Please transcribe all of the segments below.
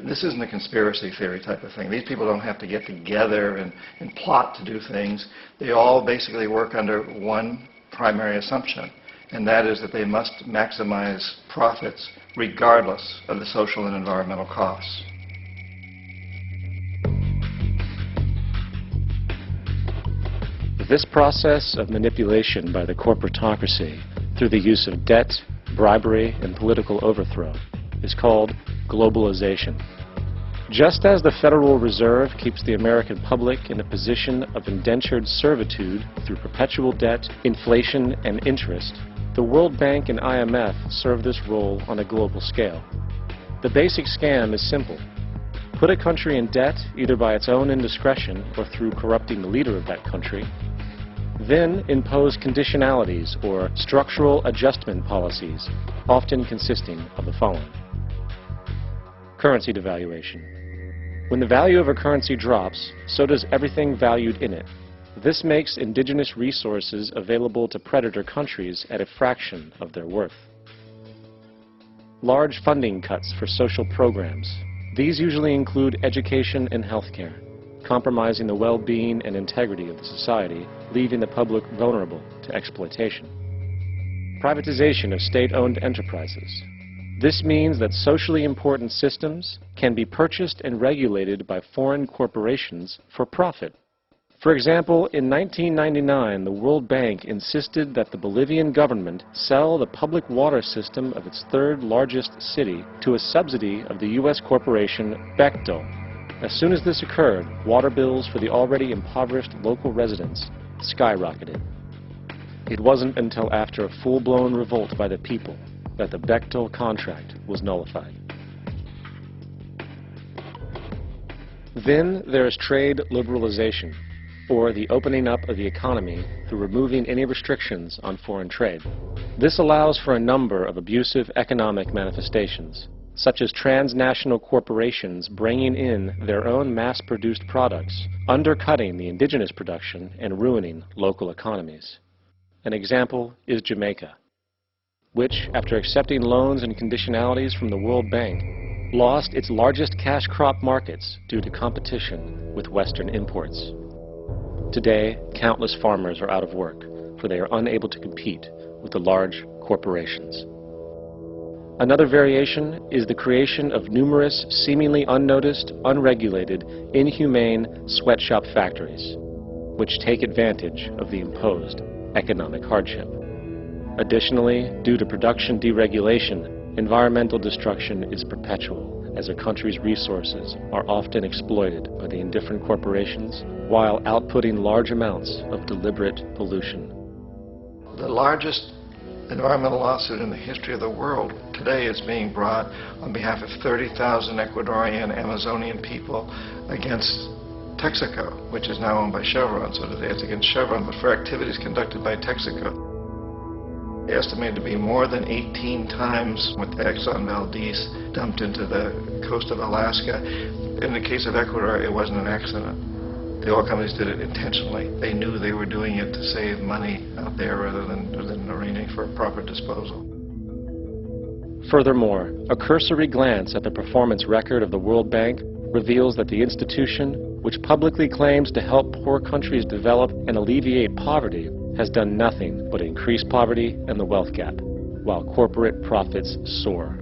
this isn't a conspiracy theory type of thing. These people don't have to get together and plot to do things. They all basically work under one primary assumption, and that is that they must maximize profits regardless of the social and environmental costs. This process of manipulation by the corporatocracy through the use of debt, bribery, and political overthrow is called globalization. Just as the Federal Reserve keeps the American public in a position of indentured servitude through perpetual debt, inflation, and interest, the World Bank and IMF serve this role on a global scale. The basic scam is simple. Put a country in debt either by its own indiscretion or through corrupting the leader of that country, then impose conditionalities or structural adjustment policies, often consisting of the following. Currency devaluation. When the value of a currency drops, so does everything valued in it. This makes indigenous resources available to predator countries at a fraction of their worth. Large funding cuts for social programs. These usually include education and healthcare, compromising the well-being and integrity of the society, leaving the public vulnerable to exploitation. Privatization of state-owned enterprises. This means that socially important systems can be purchased and regulated by foreign corporations for profit. For example, in 1999, the World Bank insisted that the Bolivian government sell the public water system of its third largest city to a subsidy of the U.S. corporation Ecco. As soon as this occurred, water bills for the already impoverished local residents skyrocketed. It wasn't until after a full-blown revolt by the people that the Bechtel contract was nullified. Then there is trade liberalization, or the opening up of the economy through removing any restrictions on foreign trade. This allows for a number of abusive economic manifestations, such as transnational corporations bringing in their own mass-produced products, undercutting the indigenous production and ruining local economies. An example is Jamaica, which, after accepting loans and conditionalities from the World Bank, lost its largest cash crop markets due to competition with Western imports. Today, countless farmers are out of work, for they are unable to compete with the large corporations. Another variation is the creation of numerous, seemingly unnoticed, unregulated, inhumane sweatshop factories, which take advantage of the imposed economic hardship. Additionally, due to production deregulation, environmental destruction is perpetual, as a country's resources are often exploited by the indifferent corporations while outputting large amounts of deliberate pollution. The largest environmental lawsuit in the history of the world today is being brought on behalf of 30,000 Ecuadorian Amazonian people against Texaco, which is now owned by Chevron. So it's against Chevron, but for activities conducted by Texaco. Estimated to be more than 18 times what Exxon Valdez dumped into the coast of Alaska. In the case of Ecuador, it wasn't an accident. The oil companies did it intentionally. They knew they were doing it to save money out there rather than arranging for a proper disposal. Furthermore, a cursory glance at the performance record of the World Bank reveals that the institution, which publicly claims to help poor countries develop and alleviate poverty, has done nothing but increase poverty and the wealth gap, while corporate profits soar.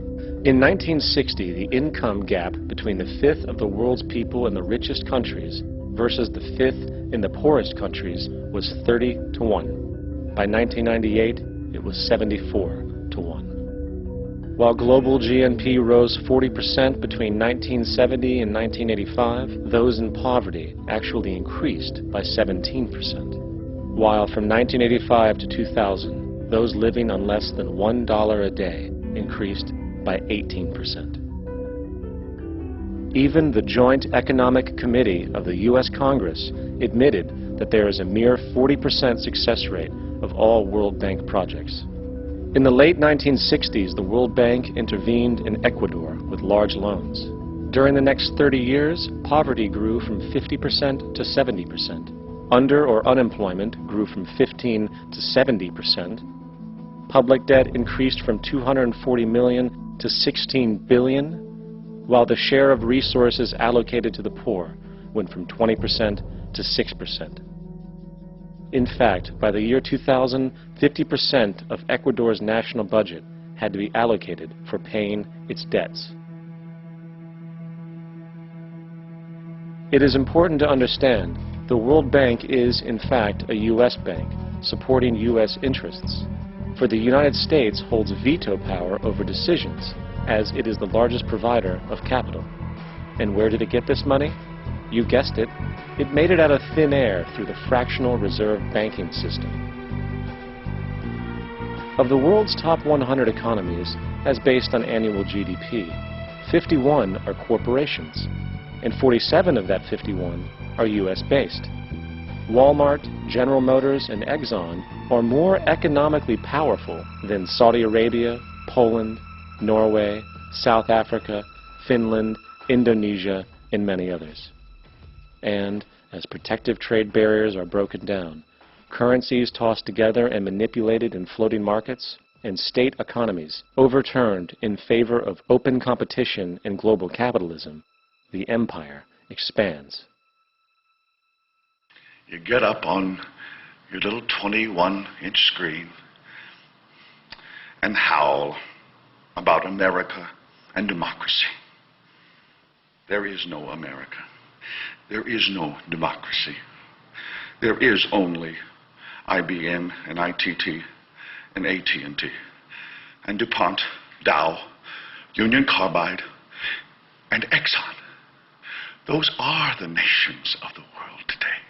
In 1960, the income gap between the fifth of the world's people in the richest countries versus the fifth in the poorest countries was 30 to 1. By 1998, it was 74 to 1. While global GNP rose 40% between 1970 and 1985, those in poverty actually increased by 17%. While from 1985 to 2000, those living on less than $1 a day increased by 18%. Even the Joint Economic Committee of the U.S. Congress admitted that there is a mere 40% success rate of all World Bank projects. In the late 1960s, the World Bank intervened in Ecuador with large loans. During the next 30 years, poverty grew from 50% to 70%. Under or unemployment grew from 15 to 70%. Public debt increased from $240 million to $16 billion. while the share of resources allocated to the poor went from 20% to 6%. In fact, by the year 2000, 50% of Ecuador's national budget had to be allocated for paying its debts. It is important to understand the World Bank is, in fact, a U.S. bank supporting U.S. interests, for the United States holds veto power over decisions, as it is the largest provider of capital. And where did it get this money? You guessed it, it made it out of thin air through the fractional reserve banking system. Of the world's top 100 economies, as based on annual GDP, 51 are corporations, and 47 of that 51 are U.S.-based. Walmart, General Motors, and Exxon are more economically powerful than Saudi Arabia, Poland, Norway, South Africa, Finland, Indonesia, and many others. And as protective trade barriers are broken down, currencies tossed together and manipulated in floating markets, and state economies overturned in favor of open competition and global capitalism, the empire expands. You get up on your little 21-inch screen and howl about America and democracy. There is no America. There is no democracy. There is only IBM and ITT and AT&T and DuPont, Dow, Union Carbide, and Exxon. Those are the nations of the world today.